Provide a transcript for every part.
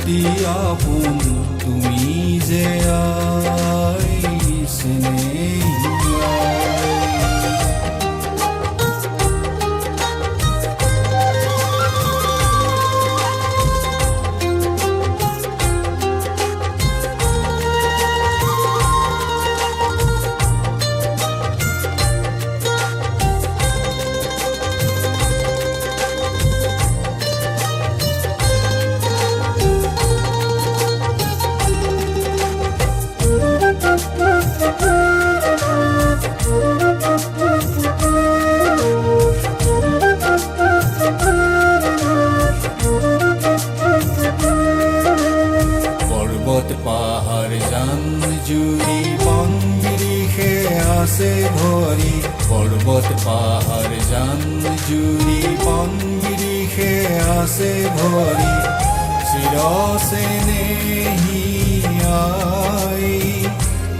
অতি আপোন তুমি যে আই স্নেহিয়া। পর্বত পাহাড় জান জুড়ি বন বিরিখে আসে ভরি, পর্বত পাহাড় জান জুড়ি বন বিরিখে আসে ভরি, চির স্নেহিয়াই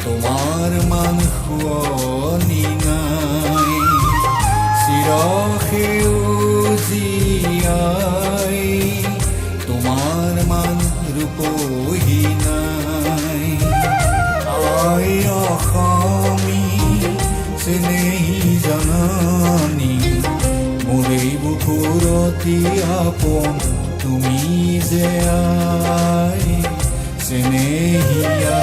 তোমার মান শুৱনি নাই, চিৰ সেউজীয়াই তোমাৰ মান ৰূপহী নাই। আই অসমী স্নেহী জননী মোৰ এই বুকুৰ অতি আপোন তুমি যে আই স্নেহিয়া।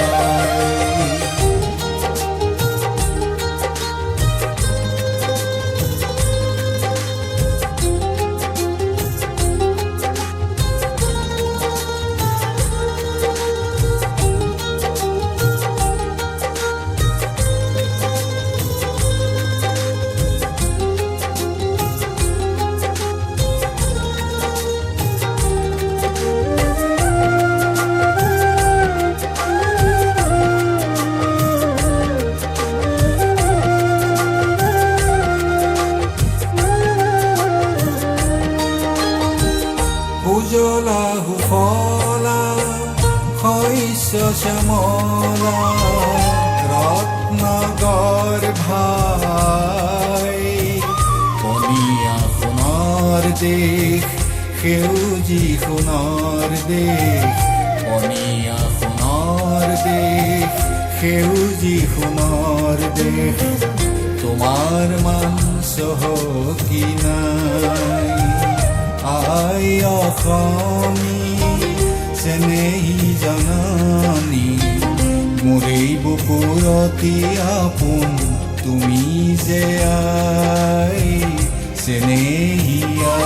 উজলা সুফলা শস্য শ্যামলা ৰত্নগৰ্ভাই, পনীয়া সোণৰ দেশ সেউজী সোণৰ দেশ, পনীয়া সোণৰ দেশ সেউজী সোণৰ দেশ, তোমাৰ মান চহকী নাই। আই অসমী স্নেহী জননী মোৰ এই বুকুৰ অতি আপোন তুমি যে আই স্নেহিয়া।